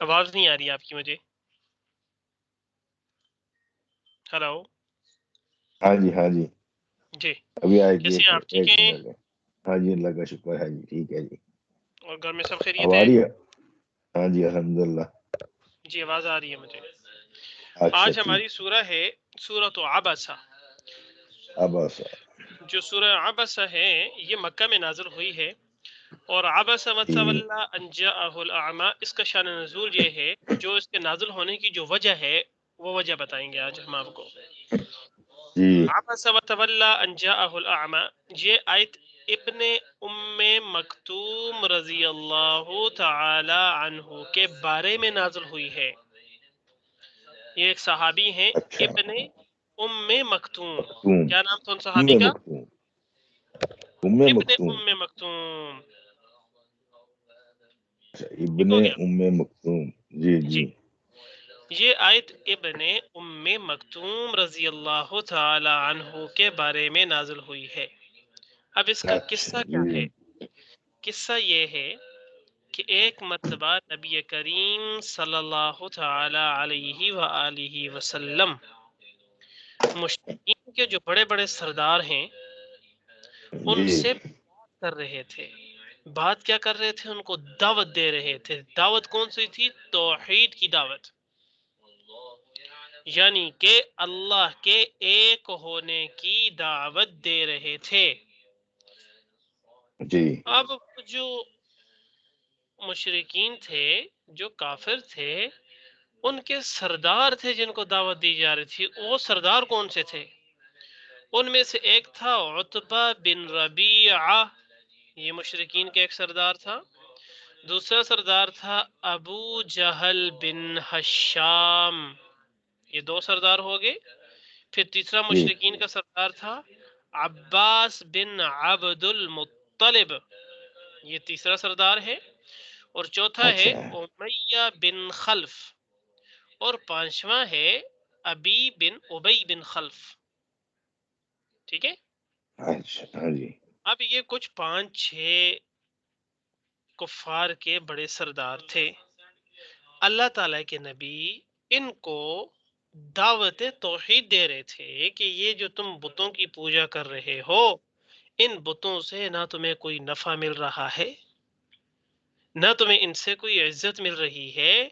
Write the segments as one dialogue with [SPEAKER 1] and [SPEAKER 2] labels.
[SPEAKER 1] آواز نہیں آ رہی آپ کی مجھے. ہلو.
[SPEAKER 2] ہاں جی ہاں جی
[SPEAKER 1] جی
[SPEAKER 2] ابھی آئے گی،
[SPEAKER 1] کیسے ہیں آپ؟ ٹھیک
[SPEAKER 2] ایک
[SPEAKER 1] ہیں؟
[SPEAKER 2] منٹ ہے. ہاں جی اللہ کا شکر ہے جی، ٹھیک ہے جی.
[SPEAKER 1] اور گھر میں سب خیریت
[SPEAKER 2] اب آ
[SPEAKER 1] ہے؟
[SPEAKER 2] رہی ہے؟ ہاں جی الحمد للہ.
[SPEAKER 1] جی آواز آ رہی ہے مجھے.
[SPEAKER 2] اچھا
[SPEAKER 1] آج
[SPEAKER 2] ٹھیک.
[SPEAKER 1] ہماری سورہ ہے سورۃ عبسہ.
[SPEAKER 2] اب
[SPEAKER 1] جو سورہ عبسہ ہے یہ مکہ میں نازل ہوئی ہے. اور عبس وتولی ان جاءہ الاعمى، اس کا شان نزول یہ ہے، جو اس کے نازل ہونے کی جو وجہ ہے وہ وجہ بتائیں گے آج ہم آپ کو.
[SPEAKER 2] جی
[SPEAKER 1] عبس وتولی ان جاءہ الاعمى، یہ آیت ابن ام مکتوم رضی اللہ تعالی عنہ کے بارے میں نازل ہوئی ہے. یہ ایک صحابی ہیں
[SPEAKER 2] اچھا.
[SPEAKER 1] ابن ام مکتوم.
[SPEAKER 2] مختوم،
[SPEAKER 1] کیا نام تھا ان
[SPEAKER 2] ام
[SPEAKER 1] صحابی کا؟
[SPEAKER 2] مختوم، ام
[SPEAKER 1] ابن
[SPEAKER 2] مختوم.
[SPEAKER 1] ام مکتوم.
[SPEAKER 2] اچھا
[SPEAKER 1] ٹھیک
[SPEAKER 2] ابن
[SPEAKER 1] ہو گیا؟
[SPEAKER 2] ام مختوم. جی
[SPEAKER 1] جی
[SPEAKER 2] جی.
[SPEAKER 1] یہ آیت ابن ام مکتوم رضی اللہ تعالی عنہ کے بارے میں نازل ہوئی ہے. اب اس کا
[SPEAKER 2] اچھا
[SPEAKER 1] قصہ کیا
[SPEAKER 2] جی.
[SPEAKER 1] ہے؟ قصہ یہ ہے کہ ایک مرتبہ نبی کریم صلی اللہ تعالی علیہ وآلہ وسلم مشرکین کے جو بڑے بڑے سردار ہیں ان
[SPEAKER 2] جی
[SPEAKER 1] سے بات کر رہے تھے. بات کیا کر رہے تھے؟ ان کو دعوت دے رہے تھے. دعوت کون سی تھی؟ توحید کی دعوت، یعنی کہ اللہ کے ایک ہونے کی دعوت دے رہے تھے.
[SPEAKER 2] جی.
[SPEAKER 1] اب جو مشرکین تھے، جو کافر تھے، ان کے سردار تھے جن کو دعوت دی جا رہی تھی. وہ سردار کون سے تھے؟ ان میں سے ایک تھا عتبہ بن ربیعہ، یہ مشرکین کا ایک سردار تھا. دوسرا سردار تھا ابو جہل بن ہشام، یہ دو سردار ہو گئے. پھر تیسرا
[SPEAKER 2] جی.
[SPEAKER 1] مشرکین کا سردار تھا عباس بن عبد المطلب، یہ تیسرا سردار ہے. اور چوتھا ہے
[SPEAKER 2] اچھا.
[SPEAKER 1] امیہ بن خلف. اور پانچواں ہے ابی بن ابی بن خلف. ٹھیک ہے.
[SPEAKER 2] اچھا ہاں جی.
[SPEAKER 1] اب یہ کچھ 5-6 کفار کے بڑے سردار تھے. اللہ تعالیٰ کے نبی ان کو دعوت توحید دے رہے تھے کہ یہ جو تم بتوں کی پوجا کر رہے ہو، ان بتوں سے نہ تمہیں کوئی نفع مل رہا ہے، نہ تمہیں ان سے کوئی عزت مل رہی ہے،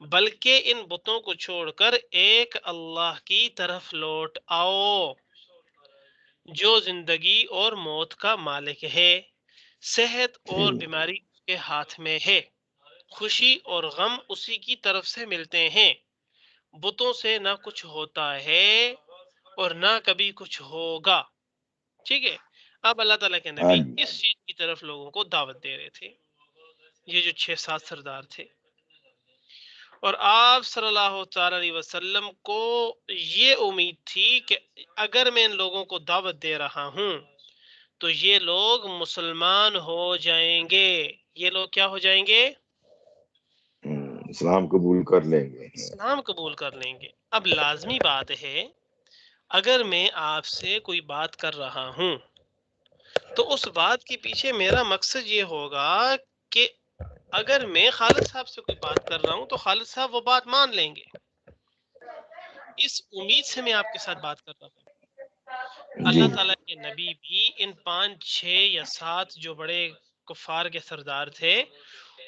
[SPEAKER 1] بلکہ ان بتوں کو چھوڑ کر ایک اللہ کی طرف لوٹ آؤ جو زندگی اور موت کا مالک ہے، صحت اور
[SPEAKER 2] جی
[SPEAKER 1] بیماری اس کے ہاتھ میں ہے، خوشی اور غم اسی کی طرف سے ملتے ہیں. بتوں سے نہ کچھ ہوتا ہے اور نہ کبھی کچھ ہوگا. ٹھیک ہے. اب اللہ تعالیٰ کے
[SPEAKER 2] ہاں
[SPEAKER 1] نبی
[SPEAKER 2] جی.
[SPEAKER 1] اس چیز کی طرف لوگوں کو دعوت دے رہے تھے، یہ جو 6-7 سردار تھے. اور آپ صلی اللہ تعالی علیہ وسلم کو یہ امید تھی کہ اگر میں ان لوگوں کو دعوت دے رہا ہوں تو یہ لوگ مسلمان ہو جائیں گے. یہ لوگ کیا ہو جائیں گے؟
[SPEAKER 2] اسلام قبول کر لیں گے.
[SPEAKER 1] اسلام قبول کر لیں گے. اب لازمی بات ہے، اگر میں آپ سے کوئی بات کر رہا ہوں تو اس بات کے پیچھے میرا مقصد یہ ہوگا کہ اگر میں خالد صاحب سے کوئی بات کر رہا ہوں تو خالد صاحب وہ بات مان لیں گے. اس امید سے میں آپ کے ساتھ بات کر رہا ہوں.
[SPEAKER 2] جی
[SPEAKER 1] اللہ تعالیٰ کے نبی بھی ان 5-6 یا 7 جو بڑے کفار کے سردار تھے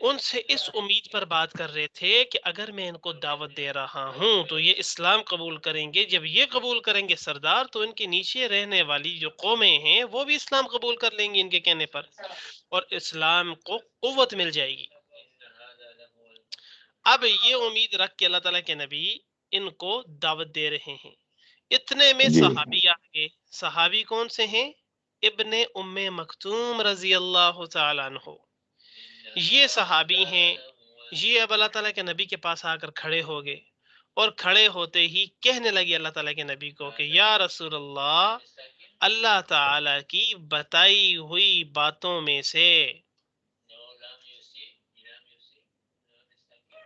[SPEAKER 1] ان سے اس امید پر بات کر رہے تھے کہ اگر میں ان کو دعوت دے رہا ہوں تو یہ اسلام قبول کریں گے. جب یہ قبول کریں گے سردار تو ان کے نیچے رہنے والی جو قومیں ہیں وہ بھی اسلام قبول کر لیں گی ان کے کہنے پر، اور اسلام کو قوت مل جائے گی. اب یہ امید رکھ کے اللہ تعالیٰ کے نبی ان کو دعوت دے رہے ہیں. اتنے میں
[SPEAKER 2] جی.
[SPEAKER 1] صحابی آ گئے. صحابی کون سے ہیں؟ ابن ام مکتوم رضی اللہ تعالیٰ عنہ. یہ صحابی ہیں. یہ اب اللہ تعالیٰ کے نبی کے پاس آ کر کھڑے ہو گئے اور کھڑے ہوتے ہی کہنے لگے اللہ تعالیٰ کے نبی کو کہ یا رسول اللہ، اللہ تعالیٰ کی بتائی ہوئی باتوں میں سے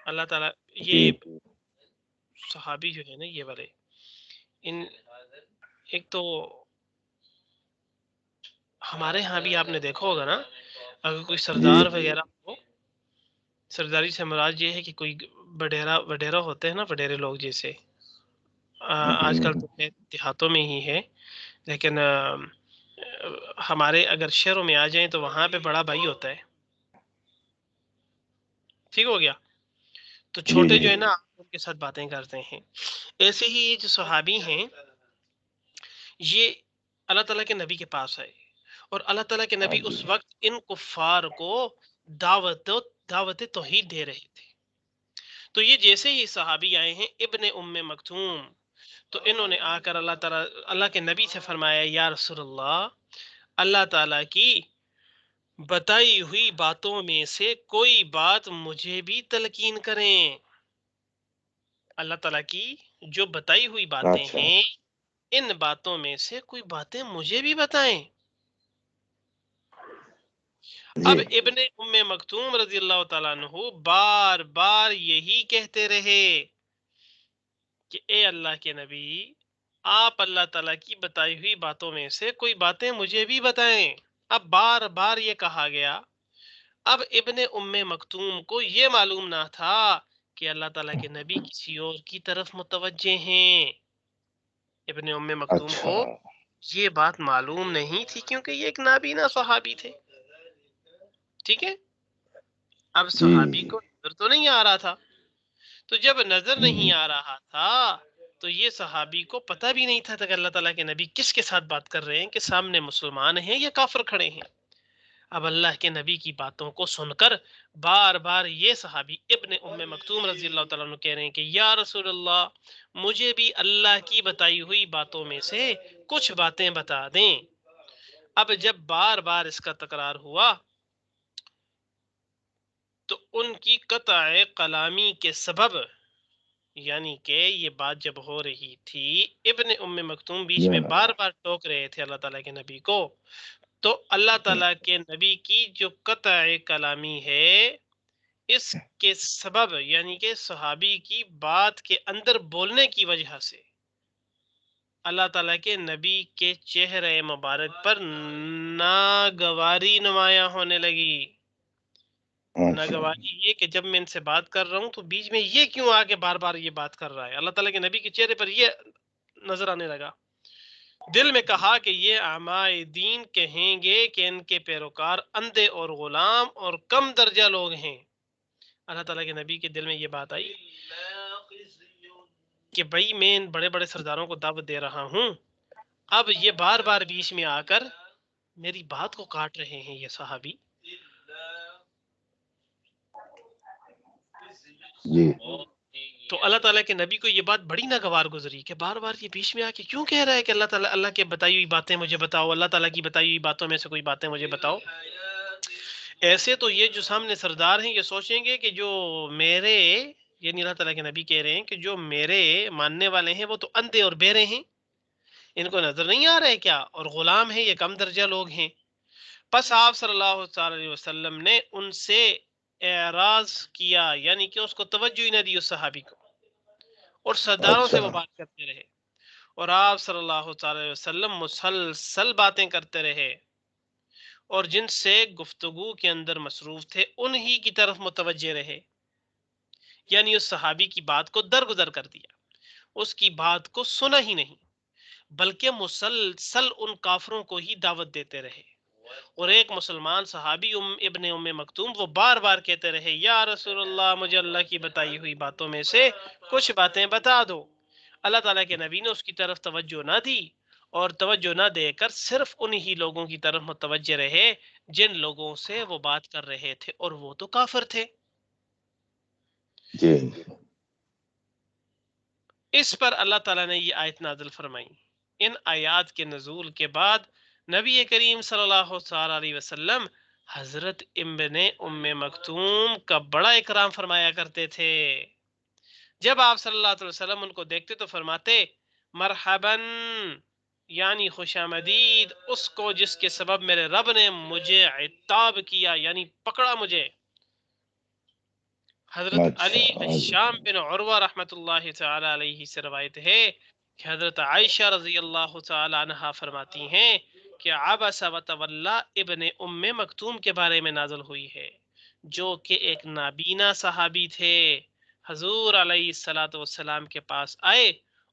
[SPEAKER 1] اللہ تعالیٰ،
[SPEAKER 2] جی.
[SPEAKER 1] یہ صحابی جو ہے نا یہ والے، ان ایک تو ہمارے ہاں بھی آپ نے دیکھا ہوگا نا، اگر کوئی
[SPEAKER 2] جی
[SPEAKER 1] سردار وغیرہ ہو، سرداری سے مراد یہ ہے کہ کوئی وڈیرا ہوتے ہیں نا، وڈیرے لوگ جیسے آج کل تو خیر دیہاتوں میں ہی ہے، لیکن ہمارے اگر شہروں میں آ جائیں تو وہاں پہ بڑا بھائی ہوتا ہے، ٹھیک ہو گیا، تو
[SPEAKER 2] جی
[SPEAKER 1] چھوٹے
[SPEAKER 2] جی
[SPEAKER 1] جو ہے نا ان کے ساتھ باتیں کرتے ہیں۔ ایسے ہی یہ جو صحابی ہیں یہ اللہ تعالیٰ کے نبی کے پاس آئے، اور اللہ تعالیٰ کے
[SPEAKER 2] ہاں
[SPEAKER 1] نبی
[SPEAKER 2] جی
[SPEAKER 1] اس وقت ان کفار کو دعوت توحید دے رہے تھے۔ تو یہ جیسے ہی صحابی آئے ہیں ابن ام مکتوم، تو انہوں نے آ کر اللہ کے نبی سے فرمایا، یا رسول اللہ تعالیٰ کی بتائی ہوئی باتوں میں سے کوئی بات مجھے بھی تلقین کریں۔ اللہ تعالیٰ کی جو بتائی ہوئی باتیں
[SPEAKER 2] اچھا
[SPEAKER 1] ہیں ان باتوں میں سے کوئی باتیں مجھے بھی بتائیں۔
[SPEAKER 2] جی
[SPEAKER 1] اب ابن ام مکتوم رضی اللہ تعالیٰ عنہ بار بار یہی کہتے رہے کہ اے اللہ کے نبی، آپ اللہ تعالیٰ کی بتائی ہوئی باتوں میں سے کوئی باتیں مجھے بھی بتائیں۔ اب بار بار یہ کہا گیا۔ اب ابن ام مکتوم کو یہ معلوم نہ تھا کہ اللہ تعالیٰ کے نبی کسی اور کی طرف متوجہ ہیں۔ ابن ام مکتوم
[SPEAKER 2] اچھا
[SPEAKER 1] کو یہ بات معلوم نہیں تھی، کیونکہ یہ ایک نابینا صحابی تھے، ٹھیک ہے۔ اب
[SPEAKER 2] جی
[SPEAKER 1] صحابی کو نظر تو نہیں آ رہا تھا، تو جب نظر نہیں آ رہا تھا تو یہ صحابی کو پتہ بھی نہیں تھا کہ اللہ تعالیٰ کے نبی کس کے ساتھ بات کر رہے ہیں، کہ سامنے مسلمان ہیں یا کافر کھڑے ہیں۔ اب اللہ کے نبی کی باتوں کو سن کر بار بار یہ صحابی ابن ام مکتوم رضی اللہ تعالیٰ عنہ کہہ رہے ہیں کہ یا رسول اللہ، مجھے بھی اللہ کی بتائی ہوئی باتوں میں سے کچھ باتیں بتا دیں۔ اب جب بار بار اس کا تکرار ہوا تو ان کی قطع کلامی کے سبب، یعنی کہ یہ بات جب ہو رہی تھی ابن ام مکتوم بیچ میں
[SPEAKER 2] جی
[SPEAKER 1] بار بار ٹوک رہے تھے اللہ تعالیٰ کے نبی کو، تو اللہ تعالیٰ کے نبی کی جو قطع کلامی ہے اس کے سبب، یعنی کہ صحابی کی بات کے اندر بولنے کی وجہ سے اللہ تعالیٰ کے نبی کے چہرے مبارک پر ناگواری نمایاں ہونے لگی۔
[SPEAKER 2] اچھا
[SPEAKER 1] ناگواری یہ کہ جب میں ان سے بات کر رہا ہوں تو بیچ میں یہ کیوں آگے بار بار یہ بات کر رہا ہے، اللہ تعالیٰ کے نبی کے چہرے پر یہ نظر آنے لگا۔ دل میں کہا کہ یہ اعمائے دین کہیں گے کہ ان کے پیروکار اندھے اور غلام اور کم درجہ لوگ ہیں۔ اللہ تعالیٰ کے نبی کے دل میں یہ بات آئی کہ بھائی میں ان بڑے بڑے سرداروں کو دعوت دے رہا ہوں، اب یہ بار بار بیچ میں آ کر میری بات کو کاٹ رہے ہیں یہ صحابی۔
[SPEAKER 2] جی
[SPEAKER 1] تو اللہ تعالیٰ کے نبی کو یہ بات بڑی ناگوار گزری کہ بار بار یہ بیچ میں آ کے کیوں کہہ رہا ہے کہ اللہ کے بتائی ہوئی باتیں مجھے بتاؤ، اللہ تعالیٰ کی بتائی ہوئی باتوں میں سے کوئی باتیں مجھے بتاؤ۔ ایسے تو یہ جو سامنے سردار ہیں یہ سوچیں گے کہ جو میرے، یعنی اللہ تعالیٰ کے نبی کہہ رہے ہیں کہ جو میرے ماننے والے ہیں وہ تو اندھے اور بہرے ہیں، ان کو نظر نہیں آ رہا ہے کیا، اور غلام ہیں، یہ کم درجہ لوگ ہیں۔ پس آپ صلی اللہ تعالی علیہ وسلم نے ان سے اعراض کیا، یعنی کہ اس کو توجہ ہی نہ دی اس صحابی کو، اور سرداروں سے
[SPEAKER 2] اچھا
[SPEAKER 1] وہ بات کرتے رہے، اور آپ صلی اللہ تعالی علیہ وسلم مسلسل باتیں کرتے رہے، اور جن سے گفتگو کے اندر مصروف تھے انہی کی طرف متوجہ رہے، یعنی اس صحابی کی بات کو درگزر کر دیا، اس کی بات کو سنا ہی نہیں، بلکہ مسلسل ان کافروں کو ہی دعوت دیتے رہے۔ اور ایک مسلمان صحابی ابن ام مکتوم وہ بار بار کہتے رہے، یا رسول اللہ، مجھے اللہ کی بتائی ہوئی باتوں میں سے کچھ باتیں بتا دو۔ اللہ تعالیٰ کے نبی نے اس کی طرف توجہ نہ دی، اور توجہ نہ دے کر صرف انہی لوگوں کی طرف متوجہ رہے جن لوگوں سے وہ بات کر رہے تھے، اور وہ تو کافر تھے۔
[SPEAKER 2] جی
[SPEAKER 1] اس پر اللہ تعالیٰ نے یہ آیت نازل فرمائی۔ ان آیات کے نزول کے بعد نبی کریم صلی اللہ علیہ وسلم حضرت ابن ام مکتوم کا بڑا اکرام فرمایا کرتے تھے۔ جب آپ صلی اللہ علیہ وسلم ان کو دیکھتے تو فرماتے، مرحباً، یعنی خوش آمدید اس کو جس کے سبب میرے رب نے مجھے عتاب کیا، یعنی پکڑا مجھے۔ حضرت
[SPEAKER 2] اچھا
[SPEAKER 1] علی
[SPEAKER 2] ہاں جی
[SPEAKER 1] الشام بن عروہ رحمۃ اللہ تعالی علیہ سے روایت ہے کہ حضرت عائشہ رضی اللہ تعالی عنہا فرماتی ہیں کہ عبس وتولی ابن ام مکتوم کے بارے میں نازل ہوئی ہے، جو کہ ایک نابینا صحابی تھے، حضور علیہ الصلوۃ والسلام کے پاس آئے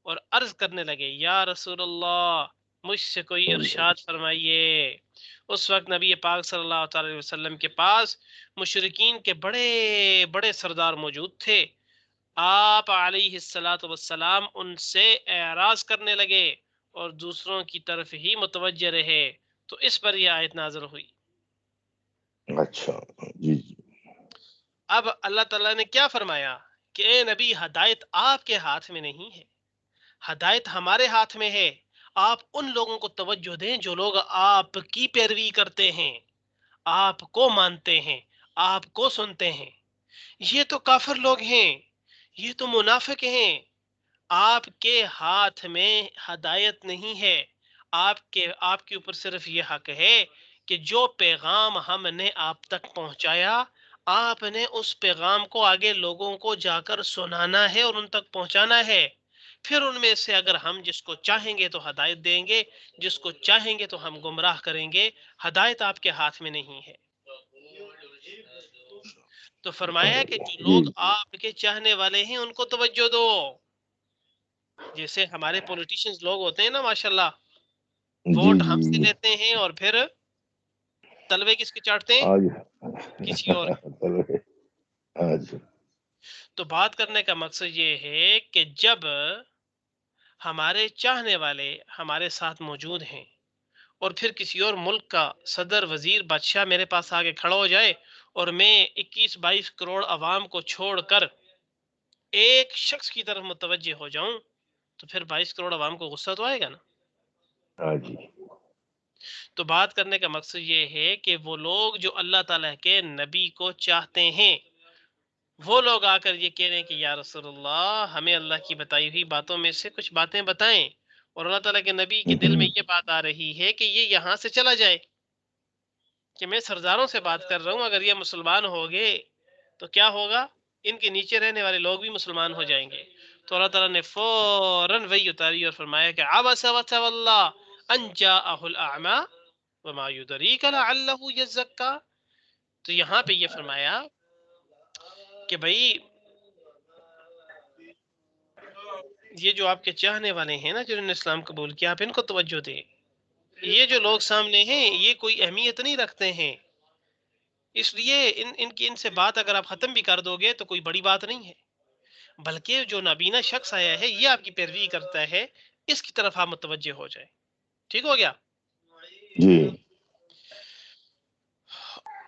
[SPEAKER 1] اور عرض کرنے لگے، یا رسول اللہ مجھ سے کوئی ارشاد فرمائیے۔ اس وقت نبی پاک صلی اللہ تعالی وسلم کے پاس مشرکین کے بڑے بڑے سردار موجود تھے۔ آپ علیہ الصلوۃ والسلام ان سے اعراض کرنے لگے اور دوسروں کی طرف ہی متوجہ رہے، تو اس پر یہ آیت نازل ہوئی۔
[SPEAKER 2] اچھا جی جی
[SPEAKER 1] اب اللہ تعالیٰ نے کیا فرمایا کہ اے نبی، ہدایت آپ کے ہاتھ میں نہیں ہے، ہدایت ہمارے ہاتھ میں ہے۔ آپ ان لوگوں کو توجہ دیں جو لوگ آپ کی پیروی کرتے ہیں، آپ کو مانتے ہیں، آپ کو سنتے ہیں۔ یہ تو کافر لوگ ہیں، یہ تو منافق ہیں۔ آپ کے ہاتھ میں ہدایت نہیں ہے، آپ کے اوپر صرف یہ حق ہے کہ جو پیغام ہم نے آپ تک پہنچایا، آپ نے اس پیغام کو آگے لوگوں کو جا کر سنانا ہے اور ان تک پہنچانا ہے۔ پھر ان میں سے اگر ہم جس کو چاہیں گے تو ہدایت دیں گے، جس کو چاہیں گے تو ہم گمراہ کریں گے۔ ہدایت آپ کے ہاتھ میں نہیں ہے۔ تو فرمایا کہ جو
[SPEAKER 2] جی
[SPEAKER 1] لوگ آپ کے چاہنے والے ہیں ان کو توجہ دو۔ جیسے ہمارے پولیٹیشنز لوگ ہوتے ہیں نا، ماشاءاللہ،
[SPEAKER 2] جی
[SPEAKER 1] ووٹ ہم سے
[SPEAKER 2] جی
[SPEAKER 1] لیتے ہیں اور پھر تلوے کس کے چاٹتے ہیں؟
[SPEAKER 2] آج
[SPEAKER 1] کسی اور کے۔
[SPEAKER 2] آج
[SPEAKER 1] تو بات کرنے کا مقصد یہ ہے کہ جب ہمارے چاہنے والے ہمارے ساتھ موجود ہیں اور پھر کسی اور ملک کا صدر، وزیر، بادشاہ میرے پاس آگے کھڑا ہو جائے اور میں 21-22 کروڑ عوام کو چھوڑ کر ایک شخص کی طرف متوجہ ہو جاؤں، تو پھر 22 کروڑ عوام کو غصہ تو آئے گا نا۔
[SPEAKER 2] جی
[SPEAKER 1] تو بات کرنے کا مقصد یہ ہے کہ وہ لوگ جو اللہ تعالیٰ کے نبی کو چاہتے ہیں، وہ لوگ آ کر یہ کہہ رہے ہیں کہ یا رسول اللہ ہمیں اللہ کی بتائی ہوئی باتوں میں سے کچھ باتیں بتائیں، اور اللہ تعالیٰ کے نبی کے دل میں یہ بات آ رہی ہے کہ یہ یہاں سے چلا جائے، کہ میں سرداروں سے بات کر رہا ہوں، اگر یہ مسلمان ہو گئے تو کیا ہوگا؟ ان کے نیچے رہنے والے لوگ بھی مسلمان ہو جائیں گے۔ تو اللہ تعالیٰ نے فوراً وحی اتاری اور فرمایا کہ عبس وتولی ان جاءہ الاعمی وما یدریک لعلہ یزکا۔ تو یہاں پہ یہ فرمایا کہ بھائی یہ جو آپ کے چاہنے والے ہیں نا، جنہوں نے اسلام قبول کیا، آپ ان کو توجہ دیں۔ یہ جو لوگ سامنے ہیں یہ کوئی اہمیت نہیں رکھتے ہیں، اس لیے ان سے بات اگر آپ ختم بھی کر دو گے تو کوئی بڑی بات نہیں ہے، بلکہ جو نابینا شخص آیا ہے یہ آپ کی پیروی کرتا ہے، اس کی طرف آپ متوجہ ہو جائیں۔ ٹھیک ہو گیا؟
[SPEAKER 2] جی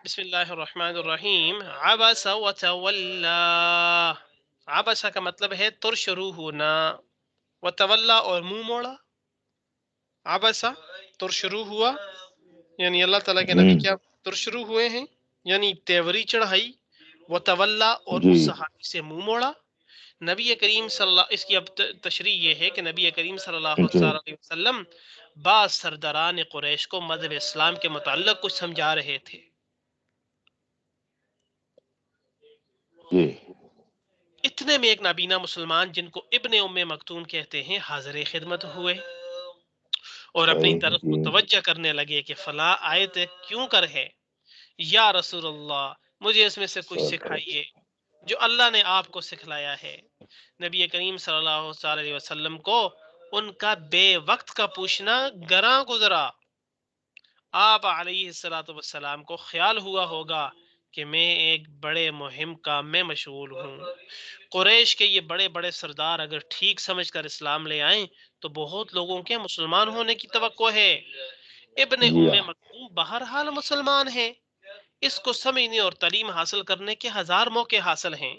[SPEAKER 1] بسم اللہ الرحمن الرحیم۔ عبس وتولا، عبس کا مطلب ہے ترشروح ہونا، وتولا اور منہ موڑا۔ عبسا ترشروح ہوا، یعنی اللہ تعالیٰ کے نبی کیا ترشروح ہوئے ہیں، یعنی تیوری چڑھائی، وتولا اور
[SPEAKER 2] جی
[SPEAKER 1] اس صحابی سے منہ موڑا۔ نبی کریم صلی اللہ، اس کی اب تشریح یہ ہے کہ نبی کریم صلی اللہ
[SPEAKER 2] جی
[SPEAKER 1] علیہ وسلم بعض سرداران قریش کو مذہب اسلام کے متعلق کچھ سمجھا رہے تھے۔
[SPEAKER 2] جی
[SPEAKER 1] اتنے میں ایک نابینا مسلمان جن کو ابن ام مکتوم کہتے ہیں حاضر خدمت ہوئے اور اپنی طرف
[SPEAKER 2] جی
[SPEAKER 1] متوجہ کرنے لگے کہ فلاں آیت کیوں کر ہے، یا رسول اللہ مجھے اس میں سے کچھ سکھائیے جو اللہ نے آپ کو سکھلایا ہے۔ نبی کریم صلی اللہ علیہ وسلم کو ان کا بے وقت کا پوچھنا گراں گزرا۔ آپ علیہ الصلوۃ والسلام کو خیال ہوا ہوگا کہ میں ایک بڑے مہم کام میں مشغول ہوں۔ قریش کے یہ بڑے بڑے سردار اگر ٹھیک سمجھ کر اسلام لے آئیں تو بہت لوگوں کے مسلمان ہونے کی توقع ہے۔ ابن
[SPEAKER 2] جی
[SPEAKER 1] ام مکتوم بہرحال مسلمان ہیں، اس کو سمجھنے اور تعلیم حاصل کرنے کے ہزار موقع حاصل ہیں۔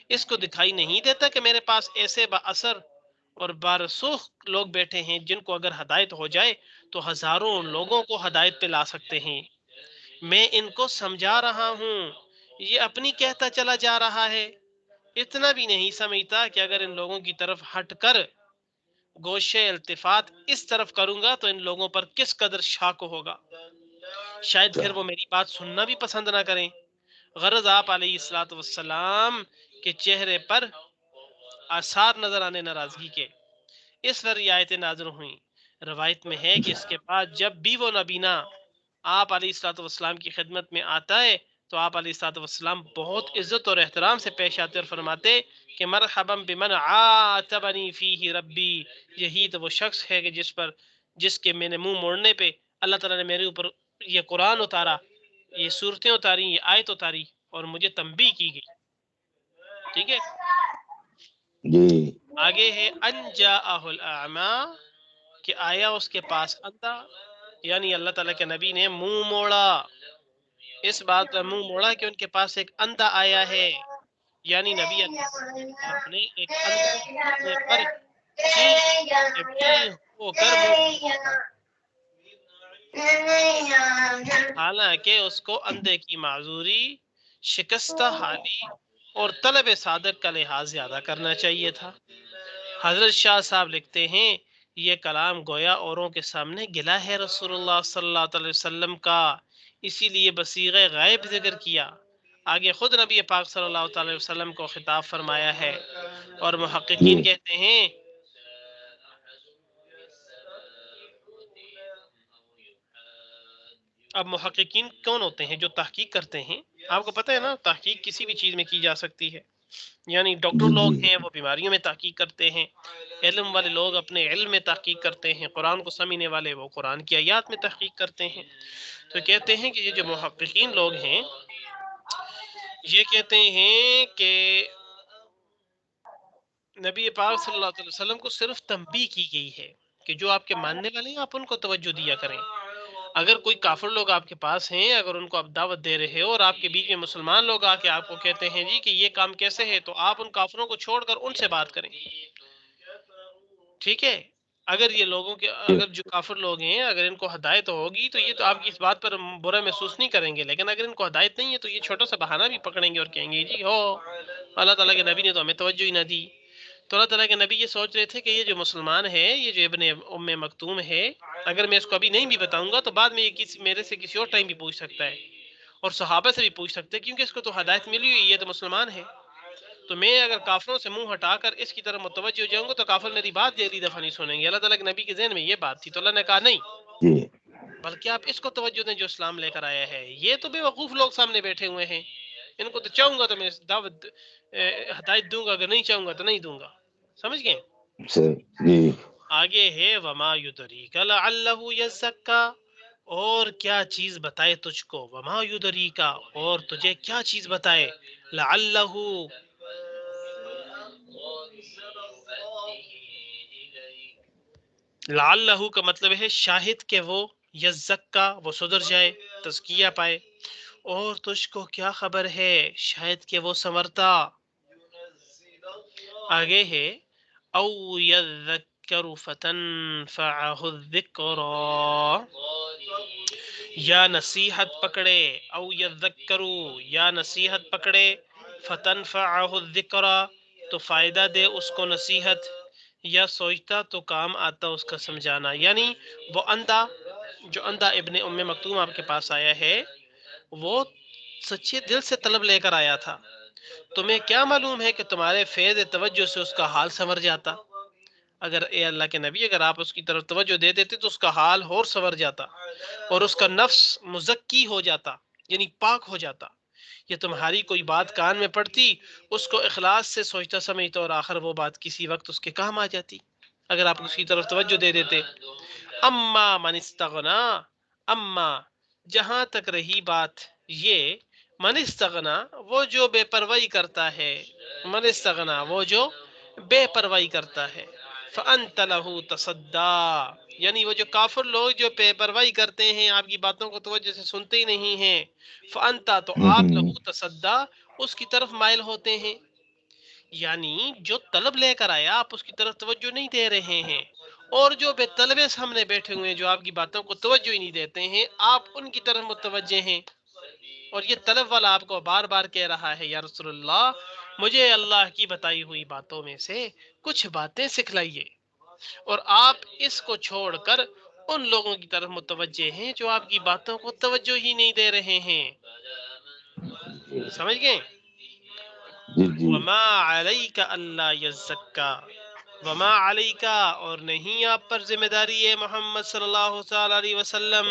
[SPEAKER 1] اس کو دکھائی نہیں دیتا کہ میرے پاس ایسے با اثر اور بارسوخ لوگ بیٹھے ہیں جن کو اگر ہدایت ہو جائے تو ہزاروں لوگوں کو ہدایت پہ لا سکتے ہیں۔ میں ان کو سمجھا رہا ہوں، یہ اپنی کہتا چلا جا رہا ہے، اتنا بھی نہیں سمجھتا کہ اگر ان لوگوں کی طرف ہٹ کر گوشے التفات اس طرف کروں گا تو ان لوگوں پر کس قدر شاک ہوگا، شاید پھر وہ میری بات سننا بھی پسند نہ کریں۔ غرض آپ علیہ الصلوۃ والسلام کے چہرے پر آثار نظر آنے ناراضگی کے، اس پر یہ آیتیں نازل ہوئیں۔ روایت میں ہے کہ اس کے بعد جب بھی وہ نبینا آپ علیہ الصلوۃ والسلام کی خدمت میں آتا ہے تو آپ علیہ الصلوۃ والسلام بہت عزت اور احترام سے پیش آتے اور فرماتے کہ مرحبا بمن عاتبنی فیہ ربی، یہی تو وہ شخص ہے کہ جس کے میں نے منہ موڑنے پہ اللہ تعالیٰ نے میرے اوپر یہ قرآن اتارا، یہ صورتیں اتاری، یہ آیت اتاری اور مجھے تنبیہ کی گئی. ٹھیک ہے.
[SPEAKER 2] جی
[SPEAKER 1] آگے ہے ان جاءہ الاعمی، کہ آیا اس کے پاس اندھا، یعنی اللہ تعالیٰ کے نبی نے منہ موڑا، اس بات کا منہ موڑا کہ ان کے پاس ایک اندھا آیا ہے، یعنی نبی علیہ السلام نے ایک اندھے کے پر چین ہو کر منہ موڑا، حالانکہ اس کو اندھے کی معذوری، شکستہ حالی اور طلب صادق کا لحاظ زیادہ کرنا چاہیے تھا. حضرت شاہ صاحب لکھتے ہیں یہ کلام گویا اوروں کے سامنے گلا ہے رسول اللہ صلی اللہ علیہ وسلم کا، اسی لیے بصیغہ غائب ذکر کیا. آگے خود نبی پاک صلی اللہ علیہ وسلم کو خطاب فرمایا ہے. اور محققین
[SPEAKER 2] جی
[SPEAKER 1] کہتے ہیں اب محققین کون ہوتے ہیں؟ جو تحقیق کرتے ہیں. آپ کو پتہ ہے نا تحقیق کسی بھی چیز میں کی جا سکتی ہے، یعنی ڈاکٹر
[SPEAKER 2] جی
[SPEAKER 1] لوگ
[SPEAKER 2] جی
[SPEAKER 1] ہیں وہ بیماریوں میں تحقیق کرتے ہیں، علم والے لوگ اپنے علم میں تحقیق کرتے ہیں، قرآن کو سمجھنے والے وہ قرآن کی آیات میں تحقیق کرتے ہیں. تو کہتے ہیں کہ یہ جو محققین لوگ ہیں یہ کہتے ہیں کہ نبی پاک صلی اللہ علیہ وسلم کو صرف تنبیہ کی گئی ہے کہ جو آپ کے ماننے والے ہیں آپ ان کو توجہ دیا کریں. اگر کوئی کافر لوگ آپ کے پاس ہیں، اگر ان کو آپ دعوت دے رہے ہو اور آپ کے بیچ میں مسلمان لوگ آ کے آپ کو کہتے ہیں جی کہ یہ کام کیسے ہے، تو آپ ان کافروں کو چھوڑ کر ان سے بات کریں. ٹھیک ہے. اگر یہ لوگوں کے اگر جو کافر لوگ ہیں اگر ان کو ہدایت ہوگی تو یہ تو آپ کی اس بات پر برا محسوس نہیں کریں گے، لیکن اگر ان کو ہدایت نہیں ہے تو یہ چھوٹا سا بہانہ بھی پکڑیں گے اور کہیں گے جی ہو اللہ تعالیٰ کے نبی نے تو ہمیں توجہ ہی نہ دی. تو اللہ تعالیٰ کے نبی یہ سوچ رہے تھے کہ یہ جو مسلمان ہے، یہ جو ابن ام مکتوم ہے، اگر میں اس کو ابھی نہیں بھی بتاؤں گا تو بعد میں یہ میرے سے کسی اور ٹائم بھی پوچھ سکتا ہے اور صحابہ سے بھی پوچھ سکتے ہیں، کیونکہ اس کو تو ہدایت ملی ہوئی، یہ تو مسلمان ہے. تو میں اگر کافروں سے منہ ہٹا کر اس کی طرف متوجہ ہو جاؤں گا تو کافر میری بات اگلی دفعہ نہیں سنیں گے. اللہ تعالیٰ کے نبی کے ذہن میں یہ بات تھی، تو اللہ نے کہا نہیں،
[SPEAKER 2] جی
[SPEAKER 1] بلکہ آپ اس کو توجہ دیں جو اسلام لے کر آیا ہے. یہ تو بے وقوف لوگ سامنے بیٹھے ہوئے ہیں، ان کو تو چاہوں گا تو میں دعوت ہدایت دوں گا، اگر نہیں چاہوں گا تو نہیں دوں گا. سمجھ گئے؟
[SPEAKER 2] جی
[SPEAKER 1] آگے ہے وما یدریک لعلہ یزکا، اور کیا چیز بتائے تجھ کو، وما یدریکا، اور تجھے کیا چیز بتائے، لعلہ، لعلہ کا مطلب ہے شاہد کہ وہ، یزکا وہ سدھر جائے، تزکیہ پائے، اور تجھ کو کیا خبر ہے شاید کہ وہ سنورتا. آگے ہے او یذکر فتنفعہ الذکرا، یا نصیحت پکڑے، او یذکرو یا نصیحت پکڑے، فتنفعہ الذکرا تو فائدہ دے اس کو نصیحت، یا سوچتا تو کام آتا اس کا سمجھانا. یعنی وہ اندھا، جو اندھا ابن ام مکتوم آپ کے پاس آیا ہے، وہ سچے دل سے طلب لے کر آیا تھا. تمہیں کیا معلوم ہے کہ تمہارے فیض توجہ سے اس کا حال سنور جاتا. اگر اے اللہ کے نبی اگر آپ اس کی طرف توجہ دے دیتے تو اس کا حال اور سنور جاتا اور اس کا نفس مزکی ہو جاتا، یعنی پاک ہو جاتا. یہ تمہاری کوئی بات کان میں پڑتی، اس کو اخلاص سے سوچتا سمجھتا اور آخر وہ بات کسی وقت اس کے کام آ جاتی اگر آپ اس کی طرف توجہ دے دیتے. اما من استغنا، اما جہاں تک رہی بات یہ، من استغنا وہ جو بے پرواہی کرتا ہے، من استغنا وہ جو بے پرواہی کرتا ہے، فانت له تصدی، یعنی وہ جو کافر لوگ جو بے پرواہی کرتے ہیں آپ کی باتوں کو توجہ سے سنتے ہی نہیں ہیں، فانت تو آپ له تصدی اس کی طرف مائل ہوتے ہیں. یعنی جو طلب لے کر آیا آپ اس کی طرف توجہ نہیں دے رہے ہیں، اور جو بے طلبے سامنے بیٹھے ہوئے ہیں جو آپ کی باتوں کو توجہ ہی نہیں دیتے ہیں آپ ان کی طرف متوجہ ہیں. اور یہ طلب والا آپ کو بار بار کہہ رہا ہے یا رسول اللہ مجھے اللہ کی بتائی ہوئی باتوں میں سے کچھ باتیں سکھلائیے، اور آپ اس کو چھوڑ کر ان لوگوں کی طرف متوجہ ہیں جو آپ کی باتوں کو توجہ ہی نہیں دے رہے ہیں. سمجھ گئے؟
[SPEAKER 2] جی جی
[SPEAKER 1] وما علیک اللہ یزکا، وما علیکا اور نہیں آپ پر ذمہ داری ہے محمد صلی اللہ تعالی علیہ وسلم،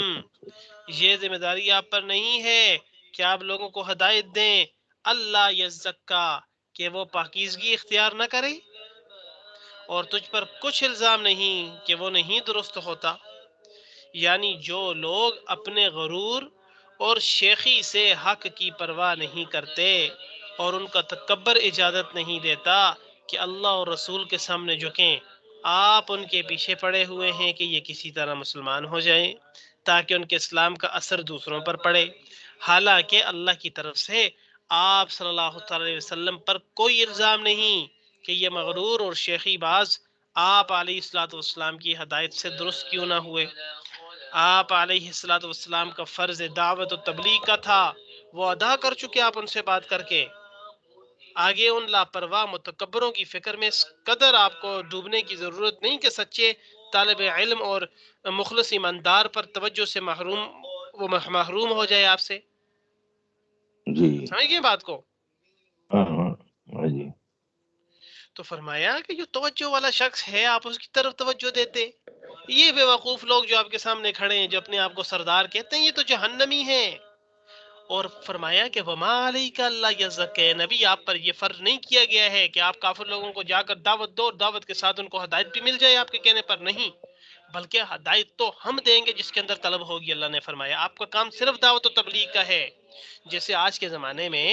[SPEAKER 1] یہ ذمہ داری آپ پر نہیں ہے کہ آپ لوگوں کو ہدایت دیں اللہ یزکا کہ وہ پاکیزگی اختیار نہ کرے، اور تجھ پر کچھ الزام نہیں کہ وہ نہیں درست ہوتا۔ یعنی جو لوگ اپنے غرور اور شیخی سے حق کی پرواہ نہیں کرتے اور ان کا تکبر اجازت نہیں دیتا کہ اللہ اور رسول کے سامنے جھکیں، آپ ان کے پیچھے پڑے ہوئے ہیں کہ یہ کسی طرح مسلمان ہو جائیں تاکہ ان کے اسلام کا اثر دوسروں پر پڑے، حالانکہ اللہ کی طرف سے آپ صلی اللہ تعالی علیہ وسلم پر کوئی الزام نہیں کہ یہ مغرور اور شیخی باز آپ علیہ الصلوۃ والسلام کی ہدایت سے درست کیوں نہ ہوئے۔ آپ علیہ الصلوۃ والسلام کا فرض دعوت و تبلیغ کا تھا، وہ ادا کر چکے آپ ان سے بات کر کے۔ آگے ان لاپرواہ متکبروں کی فکر میں اس قدر آپ کو ڈوبنے کی ضرورت نہیں کہ سچے طالب علم اور مخلص ایماندار پر توجہ سے محروم ہو جائے آپ سے۔
[SPEAKER 2] جی
[SPEAKER 1] سمجھ گئے بات کو؟
[SPEAKER 2] ہاں ہاں ہاں جی
[SPEAKER 1] تو فرمایا کہ جو توجہ والا شخص ہے آپ اس کی طرف توجہ دیتے، یہ بے وقوف لوگ جو آپ کے سامنے کھڑے ہیں جو اپنے آپ کو سردار کہتے ہیں یہ تو جہنمی ہیں۔ اور فرمایا کہ وما علیک اللہ یزکے، نبی آپ پر یہ فرض نہیں کیا گیا ہے کہ آپ کافر لوگوں کو جا کر دعوت دو اور دعوت کے ساتھ ان کو ہدایت بھی مل جائے آپ کے کہنے پر، نہیں، بلکہ ہدایت تو ہم دیں گے جس کے اندر طلب ہوگی۔ اللہ نے فرمایا آپ کا کام صرف دعوت و تبلیغ کا ہے۔ جیسے آج کے زمانے میں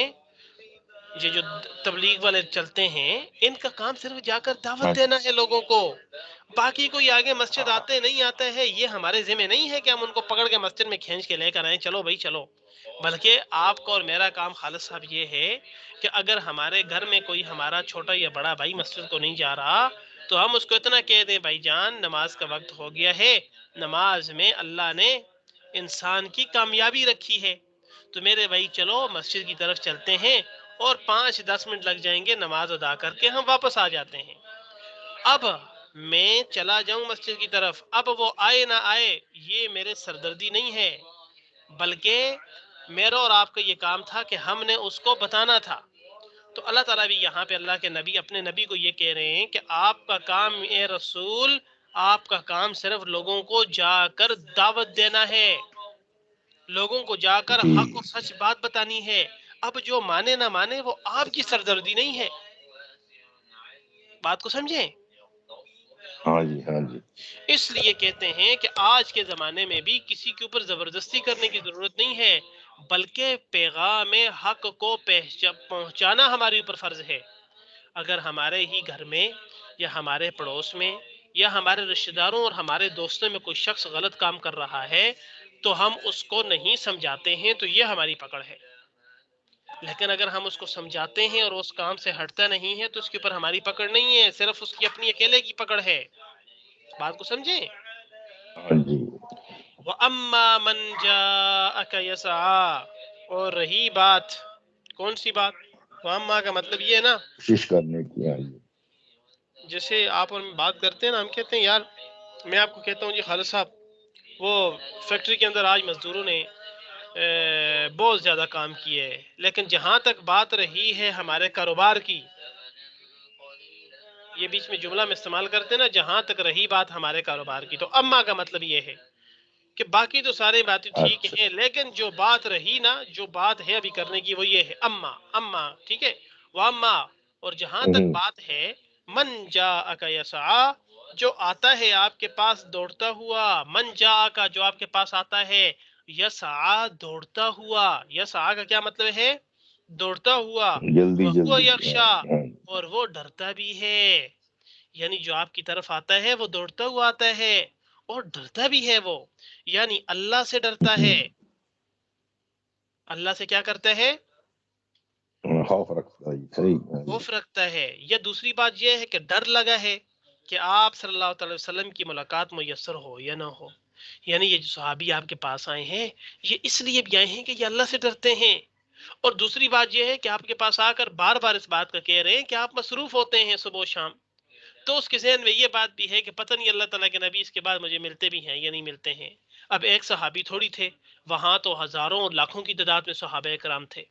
[SPEAKER 1] یہ جو تبلیغ والے چلتے ہیں ان کا کام صرف جا کر دعوت دینا ہے لوگوں کو، باقی کوئی آگے مسجد آتے نہیں آتا ہے یہ ہمارے ذمہ نہیں ہے کہ ہم ان کو پکڑ کے مسجد میں کھینچ کے لے کر آئیں چلو بھائی چلو، بلکہ آپ کا اور میرا کام خالد صاحب یہ ہے کہ اگر ہمارے گھر میں کوئی ہمارا چھوٹا یا بڑا بھائی مسجد کو نہیں جا رہا تو ہم اس کو اتنا کہہ دیں بھائی جان نماز کا وقت ہو گیا ہے، نماز میں اللہ نے انسان کی کامیابی رکھی ہے، تو میرے بھائی چلو مسجد کی طرف چلتے ہیں اور 5-10 منٹ لگ جائیں گے نماز ادا کر کے ہم واپس آ جاتے ہیں۔ اب میں چلا جاؤں مسجد کی طرف، اب وہ آئے نہ آئے یہ میرے سردردی نہیں ہے، بلکہ میرا اور آپ کا یہ کام تھا کہ ہم نے اس کو بتانا تھا۔ تو اللہ تعالیٰ بھی یہاں پہ اللہ کے نبی اپنے نبی کو یہ کہہ رہے ہیں کہ آپ کا کام اے رسول، آپ کا کام صرف لوگوں کو جا کر دعوت دینا ہے، لوگوں کو جا کر
[SPEAKER 2] جی
[SPEAKER 1] حق اور سچ بات بتانی ہے۔ اب جو مانے نہ مانے وہ آپ کی سردردی نہیں ہے، بات کو سمجھیں۔
[SPEAKER 2] ہاں جی ہاں جی
[SPEAKER 1] اس لیے کہتے ہیں کہ آج کے زمانے میں بھی کسی کے اوپر زبردستی کرنے کی ضرورت نہیں ہے، بلکہ پیغام حق کو پہنچانا ہمارے اوپر فرض ہے۔ اگر ہمارے ہی گھر میں یا ہمارے پڑوس میں یا ہمارے رشتہ داروں اور ہمارے دوستوں میں کوئی شخص غلط کام کر رہا ہے تو ہم اس کو نہیں سمجھاتے ہیں تو یہ ہماری پکڑ ہے، لیکن اگر ہم اس کو سمجھاتے ہیں اور اس کام سے ہٹتا نہیں ہے تو اس کے اوپر ہماری پکڑ نہیں ہے، صرف اس کی اپنی اکیلے کی پکڑ ہے، بات کو سمجھیں۔
[SPEAKER 2] ہاں جی
[SPEAKER 1] وَأَمَّا مَنْ جَاءَكَ يَسْعَىٰ، اور رہی بات کون سی بات؟ وَأَمَّا کا مطلب یہ ہے نا
[SPEAKER 2] کوشش کرنے کی ہاں جی
[SPEAKER 1] جیسے آپ اور میں بات کرتے ہیں نا، ہم کہتے ہیں یار میں آپ کو کہتا ہوں جی خالد صاحب وہ فیکٹری کے اندر آج مزدوروں نے بہت زیادہ کام کیے ہے، لیکن جہاں تک بات رہی ہے ہمارے کاروبار کی، یہ بیچ میں جملہ میں استعمال کرتے ہیں نا، جہاں تک رہی بات ہمارے کاروبار کی، تو اما کا مطلب یہ ہے کہ باقی تو سارے باتیں ٹھیک
[SPEAKER 2] اچھا
[SPEAKER 1] ہیں لیکن جو بات رہی نا، جو بات ہے ابھی کرنے کی وہ یہ ہے اما اما، ٹھیک ہے، وہ اما، اور جہاں تک بات ہے من جاءک یسعا، جو آتا ہے آپ کے پاس دوڑتا ہوا، من جاءک جو آپ کے پاس آتا ہے، یسعا دوڑتا ہوا، یسعا کا کیا مطلب ہے؟ دوڑتا ہوا،
[SPEAKER 2] جلدی
[SPEAKER 1] وہو
[SPEAKER 2] جلدی
[SPEAKER 1] یخشا،
[SPEAKER 2] ہاں
[SPEAKER 1] اور وہ ڈرتا بھی ہے، یعنی جو آپ کی طرف آتا ہے وہ دوڑتا ہوا آتا ہے اور ڈرتا بھی ہے، وہ یعنی اللہ سے ڈرتا ہے۔ اللہ سے کیا کرتا ہے؟
[SPEAKER 2] خوف رکھتا ہے صحیح ہاں جی
[SPEAKER 1] خوف رکھتا ہے۔ یا دوسری بات یہ ہے کہ ڈر لگا ہے کہ آپ صلی اللہ تعالی وسلم کی ملاقات میسر ہو یا نہ ہو، یعنی یہ جو صحابی آپ کے پاس آئے ہیں یہ اس لیے بھی آئے ہیں کہ یہ اللہ سے ڈرتے ہیں، اور دوسری بات یہ ہے کہ آپ کے پاس آ کر بار بار اس بات کا کہہ رہے ہیں کہ آپ مصروف ہوتے ہیں صبح و شام، تو اس کے ذہن میں یہ بات بھی ہے کہ پتہ نہیں اللہ تعالیٰ کے نبی اس کے بعد مجھے ملتے بھی ہیں یا نہیں ملتے ہیں۔ اب ایک صحابی تھوڑی تھے، وہاں تو ہزاروں اور لاکھوں کی تعداد میں صحابہ کرام تھے،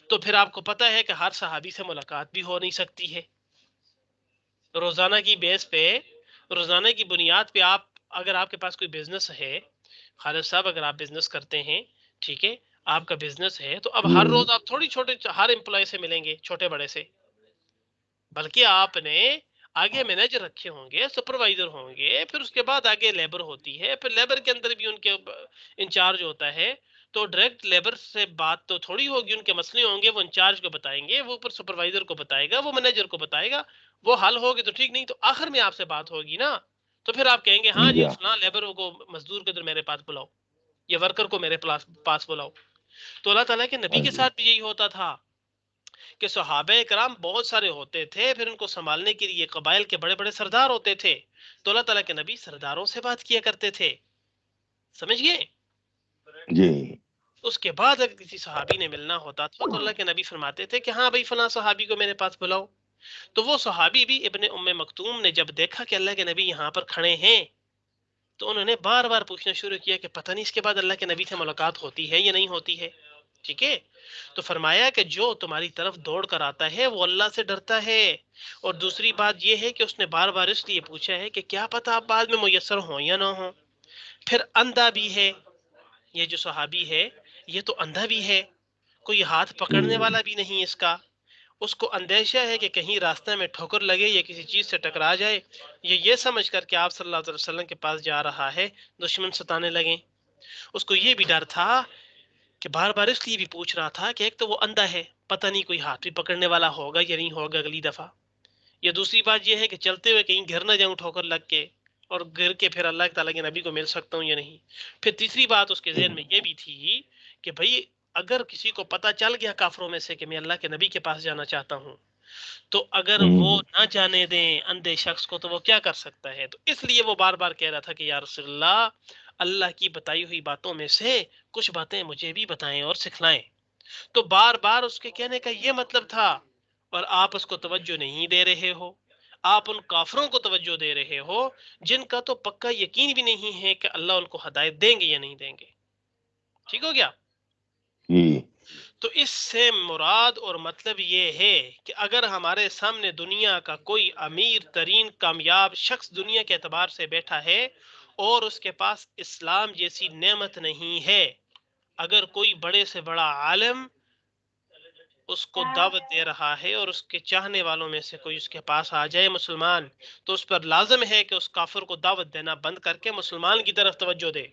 [SPEAKER 1] تو پھر آپ کو پتہ ہے کہ ہر صحابی سے ملاقات بھی ہو نہیں سکتی ہے، روزانہ کی بیس پہ، روزانہ کی بنیاد پہ آپ اگر آپ کے پاس کوئی بزنس ہے، خالد صاحب اگر آپ بزنس کرتے ہیں، ٹھیک ہے، آپ کا بزنس ہے تو اب ہر
[SPEAKER 2] جی
[SPEAKER 1] روز آپ تھوڑی چھوٹے ہر امپلائی سے ملیں گے چھوٹے بڑے سے، بلکہ آپ نے آگے مینیجر رکھے ہوں گے، سپروائزر ہوں گے، پھر اس کے بعد آگے لیبر ہوتی ہے، پھر لیبر کے اندر بھی ان کے انچارج ہوتا ہے، تو ڈائریکٹ لیبر سے بات تو تھوڑی ہوگی، ان کے مسئلے ہوں گے، وہ انچارج کو بتائیں گے، وہ اوپر سپروائزر کو بتائے گا، وہ مینیجر کو بتائے گا، وہ حل ہوگی تو ٹھیک، نہیں تو آخر میں آپ سے بات ہوگی نا، تو پھر آپ کہیں گے ہاں
[SPEAKER 2] جی
[SPEAKER 1] جی فلاں لیبر کو مزدور کو ادھر میرے پاس بلاؤ، یا ورکر کو میرے پاس بلاؤ۔ تو اللہ تعالیٰ کے نبی
[SPEAKER 2] ہاں
[SPEAKER 1] کے
[SPEAKER 2] جی
[SPEAKER 1] ساتھ بھی یہی ہوتا تھا کہ صحابہ کرام بہت سارے ہوتے تھے، پھر ان کو سنبھالنے کے لیے قبائل کے بڑے بڑے سردار ہوتے تھے، تو اللہ تعالیٰ کے نبی سرداروں سے بات کیا کرتے تھے، سمجھ گئے؟
[SPEAKER 2] جی
[SPEAKER 1] اس کے بعد اگر کسی صحابی نے ملنا ہوتا تھا تو اللہ کے نبی فرماتے تھے کہ ہاں بھائی فلاں صحابی کو میرے پاس بلاؤ، تو وہ صحابی بھی ابن ام مکتوم نے جب دیکھا کہ اللہ کے نبی یہاں پر کھڑے ہیں تو انہوں نے بار بار پوچھنا شروع کیا کہ پتہ نہیں اس کے بعد اللہ کے نبی سے ملاقات ہوتی ہے یا نہیں ہوتی ہے، ٹھیک ہے؟ تو فرمایا کہ جو تمہاری طرف دوڑ کر آتا ہے وہ اللہ سے ڈرتا ہے، اور دوسری بات یہ ہے کہ اس نے بار بار اس لیے پوچھا ہے کہ کیا پتہ آپ بعد میں میسر ہوں یا نہ ہوں۔ پھر اندھا بھی ہے، یہ جو صحابی ہے یہ تو اندھا بھی ہے، کوئی ہاتھ پکڑنے
[SPEAKER 2] جی
[SPEAKER 1] والا بھی نہیں اس کا، اس کو اندیشہ ہے کہ کہیں راستہ میں ٹھوکر لگے یا کسی چیز سے ٹکرا جائے، یہ سمجھ کر کہ آپ صلی اللہ علیہ وسلم کے پاس جا رہا ہے دشمن ستانے لگیں۔ اس کو یہ بھی ڈر تھا کہ بار بار اس لیے بھی پوچھ رہا تھا کہ ایک تو وہ اندھا ہے، پتہ نہیں کوئی ہاتھ بھی پکڑنے والا ہوگا یا نہیں ہوگا اگلی دفعہ، یا دوسری بات یہ ہے کہ چلتے ہوئے کہیں گر نہ جاؤں ٹھوکر لگ کے، اور گر کے پھر اللہ تعالیٰ کے نبی کو مل سکتا ہوں یا نہیں۔ پھر تیسری بات اس کے ذہن میں یہ بھی تھی کہ بھئی اگر کسی کو پتہ چل گیا کافروں میں سے کہ میں اللہ کے نبی کے پاس جانا چاہتا ہوں، تو اگر وہ نہ جانے دیں اندھے شخص کو تو وہ کیا کر سکتا ہے؟ تو اس لیے وہ بار بار کہہ رہا تھا کہ یا رسول اللہ، اللہ کی بتائی ہوئی باتوں میں سے کچھ باتیں مجھے بھی بتائیں اور سکھلائیں۔ تو بار بار اس کے کہنے کا یہ مطلب تھا، اور آپ اس کو توجہ نہیں دے رہے ہو، آپ ان کافروں کو توجہ دے رہے ہو جن کا تو پکا یقین بھی نہیں ہے کہ اللہ ان کو ہدایت دیں گے یا نہیں دیں گے، ٹھیک ہو گیا؟
[SPEAKER 2] جی
[SPEAKER 1] تو اس سے مراد اور مطلب یہ ہے کہ اگر ہمارے سامنے دنیا کا کوئی امیر ترین کامیاب شخص دنیا کے اعتبار سے بیٹھا ہے اور اس کے پاس اسلام جیسی نعمت نہیں ہے، اگر کوئی بڑے سے بڑا عالم اس کو دعوت دے رہا ہے اور اس کے چاہنے والوں میں سے کوئی اس کے پاس آ جائے مسلمان، تو اس پر لازم ہے کہ اس کافر کو دعوت دینا بند کر کے مسلمان کی طرف توجہ دے۔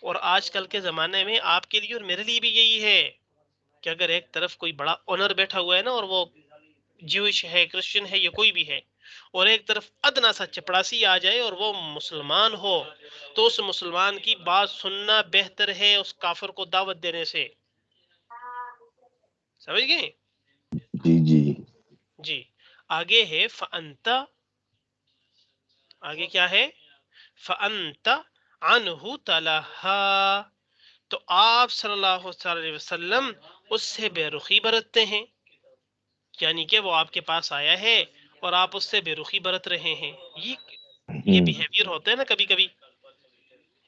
[SPEAKER 1] اور آج کل کے زمانے میں آپ کے لیے اور میرے لیے بھی یہی ہے کہ اگر ایک طرف کوئی بڑا اونر بیٹھا ہوا ہے نا، اور وہ جیوش ہے، کرسچن ہے، یا کوئی بھی ہے، اور ایک طرف ادنا سا چپڑاسی آ جائے اور وہ مسلمان ہو، تو اس مسلمان کی بات سننا بہتر ہے اس کافر کو دعوت دینے سے، سمجھ گئے؟
[SPEAKER 2] جی جی
[SPEAKER 1] جی آگے ہے فَأَنْتَ، آگے کیا ہے؟ فَأَنْتَ عَنْهُ تَلَهَّا، تو آپ صلی اللہ علیہ وسلم اس سے بے رخی برتتے ہیں، یعنی کہ وہ آپ کے پاس آیا ہے اور آپ اس سے بے رخی برت رہے ہیں۔ یہ بیہیویئر ہوتا ہے نا کبھی کبھی،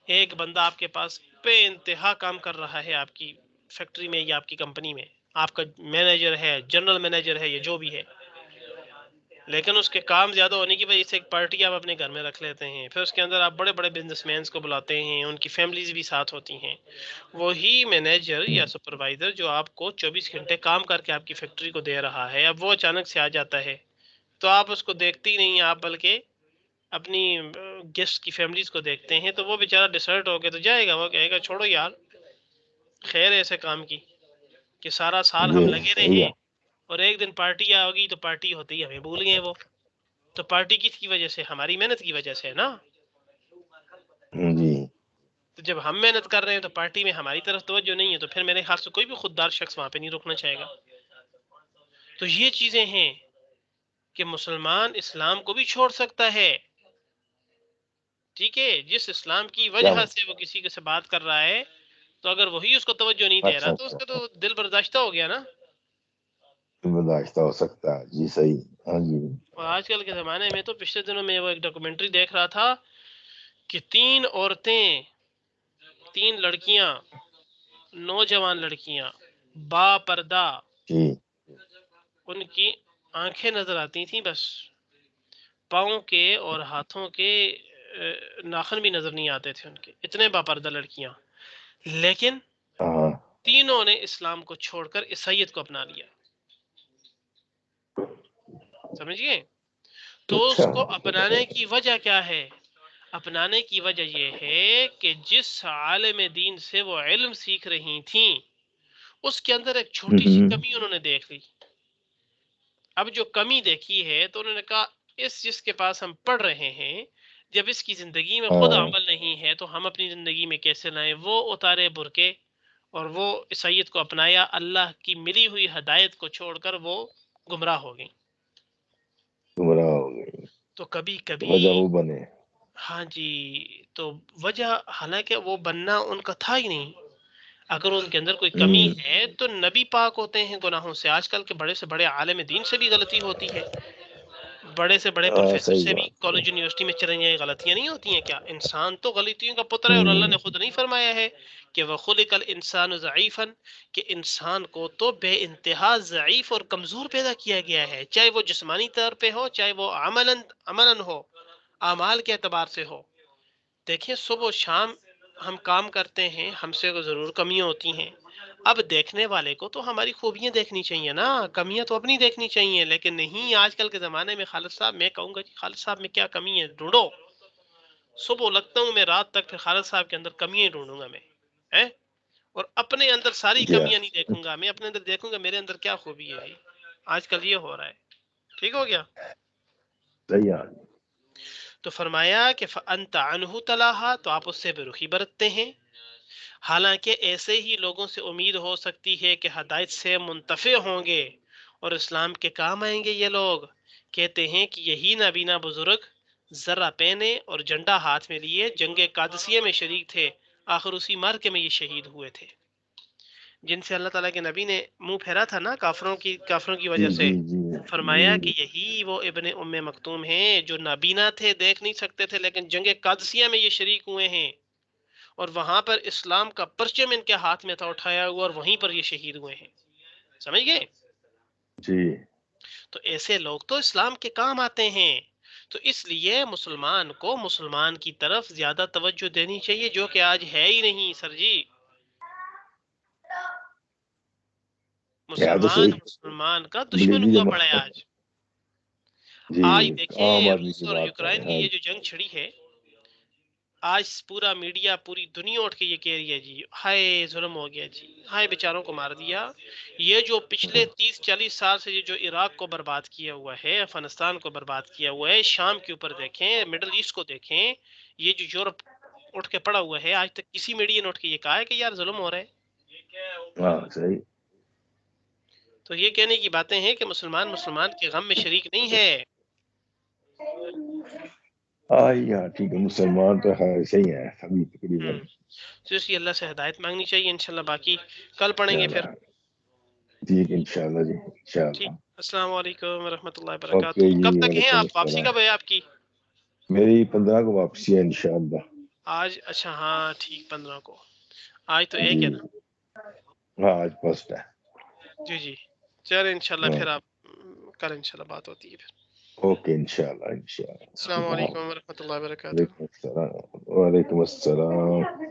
[SPEAKER 1] ایک بندہ آپ کے پاس بے انتہا کام کر رہا ہے آپ کی فیکٹری میں یا آپ کی کمپنی میں، آپ کا مینیجر ہے، جنرل مینیجر ہے، یا جو بھی ہے، لیکن اس کے کام زیادہ ہونے کی وجہ سے ایک پارٹی آپ اپنے گھر میں رکھ لیتے ہیں، پھر اس کے اندر آپ بڑے بڑے بزنس مینس کو بلاتے ہیں، ان کی فیملیز بھی ساتھ ہوتی ہیں، وہی مینیجر یا سپروائزر جو آپ کو 24 گھنٹے کام کر کے آپ کی فیکٹری کو دے رہا ہے، اب وہ اچانک سے آ جاتا ہے تو آپ اس کو دیکھتے ہی نہیں، آپ بلکہ اپنی گیسٹ کی فیملیز کو دیکھتے ہیں، تو وہ بیچارہ ڈسرٹ ہو کے تو جائے گا، وہ کہے گا چھوڑو یار، خیر ایسے کام کی کہ سارا سال
[SPEAKER 2] جی
[SPEAKER 1] ہم لگے
[SPEAKER 2] صحیح
[SPEAKER 1] رہے
[SPEAKER 2] ہے
[SPEAKER 1] اور ایک دن پارٹی آ ہوگی تو پارٹی ہوتے ہی ہمیں بھول گئے وہ، تو پارٹی کس کی وجہ سے؟ ہماری محنت کی وجہ سے نا،
[SPEAKER 2] جی
[SPEAKER 1] تو جب ہم محنت کر رہے ہیں تو پارٹی میں ہماری طرف توجہ نہیں ہے، تو پھر میرے خیال سے کوئی بھی خوددار شخص وہاں پہ نہیں رکنا چاہے گا۔ تو یہ چیزیں ہیں کہ مسلمان اسلام کو بھی چھوڑ سکتا ہے، ٹھیک ہے، جس اسلام کی
[SPEAKER 2] کیا
[SPEAKER 1] وجہ سے وہ کسی کے سے بات کر رہا ہے، تو اگر وہی اس کو توجہ نہیں دے رہا
[SPEAKER 2] اچھا
[SPEAKER 1] تو اس
[SPEAKER 2] اچھا
[SPEAKER 1] کا تو دل برداشتہ ہو گیا نا۔
[SPEAKER 2] برداشتہ ہو سکتا ہے، جی صحیح، ہاں جی
[SPEAKER 1] اور آج کل کے زمانے میں تو پچھلے دنوں میں وہ ایک ڈاکومنٹری دیکھ رہا تھا کہ 3 عورتیں، 3 لڑکیاں، نوجوان لڑکیاں با پردہ،
[SPEAKER 2] جی
[SPEAKER 1] ان کی آنکھیں نظر آتی تھیں بس، پاؤں کے اور ہاتھوں کے ناخن بھی نظر نہیں آتے تھے ان کے، اتنے با پردہ لڑکیاں، لیکن
[SPEAKER 2] ہاں
[SPEAKER 1] تینوں نے اسلام کو چھوڑ کر عیسائیت کو اپنا لیا. سمجھ گئے؟ تو اس
[SPEAKER 2] اچھا
[SPEAKER 1] کو اپنانے کی وجہ کیا ہے؟ اپنانے کی وجہ یہ ہے کہ جس عالم دین سے وہ علم سیکھ رہی تھیں اس کے اندر ایک چھوٹی سی کمی انہوں نے دیکھ لی. اب جو کمی دیکھی ہے تو انہوں نے کہا جس کے پاس ہم پڑھ رہے ہیں جب اس کی زندگی میں خود
[SPEAKER 2] ہاں
[SPEAKER 1] عمل نہیں ہے تو ہم اپنی زندگی میں کیسے لائیں؟ وہ اتارے برقے اور وہ عیسائیت کو اپنایا. اللہ کی ملی ہوئی ہدایت کو چھوڑ کر وہ گمراہ ہو گئی.
[SPEAKER 2] گمراہ ہو گئی،
[SPEAKER 1] تو کبھی کبھی
[SPEAKER 2] وجہ وہ بنے.
[SPEAKER 1] ہاں جی، تو وجہ حالانکہ وہ بننا ان کا تھا ہی نہیں. اگر ان کے اندر کوئی کمی ہے تو نبی پاک ہوتے ہیں گناہوں سے. آج کل کے بڑے سے بڑے عالم دین سے بھی غلطی ہوتی ہے، بڑے سے بڑے
[SPEAKER 2] ہاں
[SPEAKER 1] پروفیسر
[SPEAKER 2] صحیح
[SPEAKER 1] سے بھی
[SPEAKER 2] بات ہے.
[SPEAKER 1] کالج یونیورسٹی میں چلیں گے، غلطیاں نہیں ہوتی ہیں کیا؟ انسان تو غلطیوں کا پتر ہے، اور اللہ نے خود نہیں فرمایا ہے کہ وَخُلِقَ الْإِنسَانُ ضَعِيفًا کہ انسان کو تو بے انتہا ضعیف اور کمزور پیدا کیا گیا ہے، چاہے وہ جسمانی طور پہ ہو، چاہے وہ عملاً ہو، اعمال کے اعتبار سے ہو. دیکھیں صبح و شام ہم کام کرتے ہیں، ہم سے ضرور کمیاں ہوتی ہیں. اب دیکھنے والے کو تو ہماری خوبیاں دیکھنی چاہیے نا، کمیاں تو اپنی دیکھنی چاہیے. لیکن نہیں، آج کل کے زمانے میں خالد صاحب میں کہوں گا جی خالد صاحب میں کیا کمی ہے ڈھونڈو. صبح لگتا ہوں میں رات تک پھر خالد صاحب کے اندر کمیاں ہی ڈھونڈوں گا میں، ہیں؟ اور اپنے اندر ساری
[SPEAKER 2] کیا
[SPEAKER 1] کمیاں نہیں دیکھوں گا، میں اپنے اندر دیکھوں گا میرے اندر کیا خوبی ہے. آج کل یہ ہو رہا ہے. ٹھیک ہو گیا؟
[SPEAKER 2] صحیح ہے.
[SPEAKER 1] تو فرمایا کہ فَأَنْتَ عَنْهُ تَلَاهَا تو آپ اس سے بے رخی برتتے ہیں. حالانکہ ایسے ہی لوگوں سے امید ہو سکتی ہے کہ ہدایت سے منتفع ہوں گے اور اسلام کے کام آئیں گے. یہ لوگ کہتے ہیں کہ یہی نابینا بزرگ ذرہ پہنے اور جھنڈا ہاتھ میں لیے جنگ قادسیہ میں شریک تھے، آخر اسی مارکے میں یہ شہید ہوئے تھے، جن سے اللہ تعالیٰ کے نبی نے منہ پھیرا تھا نا کافروں کی
[SPEAKER 2] جی
[SPEAKER 1] وجہ سے.
[SPEAKER 2] جی جی
[SPEAKER 1] فرمایا
[SPEAKER 2] جی
[SPEAKER 1] کہ یہی وہ ابن ام مکتوم ہیں جو نابینا تھے، دیکھ نہیں سکتے تھے، لیکن جنگ قادسیہ میں یہ شریک ہوئے ہیں اور وہاں پر اسلام کا پرچم ان کے ہاتھ میں تھا اٹھایا ہوا، اور وہیں پر یہ شہید ہوئے ہیں. سمجھ گئے؟
[SPEAKER 2] جی.
[SPEAKER 1] تو ایسے لوگ تو اسلام کے کام آتے ہیں. تو اس لیے مسلمان کو مسلمان کی طرف زیادہ توجہ دینی چاہیے، جو کہ آج ہے ہی نہیں سر جی.
[SPEAKER 2] یا تو صحیح
[SPEAKER 1] مسلمان کا دشمن
[SPEAKER 2] بلیوی
[SPEAKER 1] ہوا
[SPEAKER 2] جمع.
[SPEAKER 1] پڑا ہے آج.
[SPEAKER 2] جی
[SPEAKER 1] آج
[SPEAKER 2] عام
[SPEAKER 1] دیکھیں
[SPEAKER 2] آدمی
[SPEAKER 1] روس
[SPEAKER 2] کی
[SPEAKER 1] اور
[SPEAKER 2] بات ہے.
[SPEAKER 1] یوکرائن کی
[SPEAKER 2] ہاں
[SPEAKER 1] یہ جو جنگ چھڑی ہے، آج پورا میڈیا پوری دنیا اٹھ کے یہ کہہ رہی ہے جی ہائے ظلم ہو گیا جی، ہائے بیچاروں کو مار دیا. یہ جو پچھلے 30-40 سال سے یہ جو عراق کو برباد کیا ہوا ہے، افغانستان کو برباد کیا ہوا ہے، شام کے اوپر دیکھیں، مڈل ایسٹ کو دیکھیں، یہ جو یورپ اٹھ کے پڑا ہوا ہے، آج تک کسی میڈیا نے اٹھ کے یہ کہا ہے کہ یار ظلم ہو رہا ہے.
[SPEAKER 2] ہاں صحیح.
[SPEAKER 1] تو یہ کہنے کی باتیں ہیں کہ مسلمان کے غم میں شریک نہیں ہے.
[SPEAKER 2] ہاں ٹھیک ہے، مسلمان تو ہے صحیح ہے سبھی تقریباً.
[SPEAKER 1] تو اس کی اللہ سے ہدایت مانگنی چاہیے. انشاءاللہ باقی کل پڑھیں گے پھر.
[SPEAKER 2] ٹھیک انشاءاللہ جی
[SPEAKER 1] ٹھیک.
[SPEAKER 2] انشاءاللہ.
[SPEAKER 1] السلام علیکم ورحمۃ اللہ
[SPEAKER 2] اوکے
[SPEAKER 1] وبرکاتہ.
[SPEAKER 2] جی،
[SPEAKER 1] کب تک ہیں
[SPEAKER 2] وعلیکم
[SPEAKER 1] آپ؟ واپسی
[SPEAKER 2] السلام.
[SPEAKER 1] کب ہے آپ کی؟
[SPEAKER 2] میری 15 کو واپسی ہے انشاءاللہ.
[SPEAKER 1] آج اچھا ہاں ٹھیک، 15 کو. آج تو
[SPEAKER 2] جی
[SPEAKER 1] ایک ہے نا.
[SPEAKER 2] ہاں آج فسٹ ہے.
[SPEAKER 1] جی جی چلیں انشاءاللہ
[SPEAKER 2] ہاں
[SPEAKER 1] پھر آپ کل انشاءاللہ بات ہوتی ہے پھر.
[SPEAKER 2] اوکے انشاءاللہ انشاءاللہ.
[SPEAKER 1] السلام علیکم ورحمۃ اللہ وبرکاتہ.
[SPEAKER 2] وعلیکم السلام. وعلیکم السلام.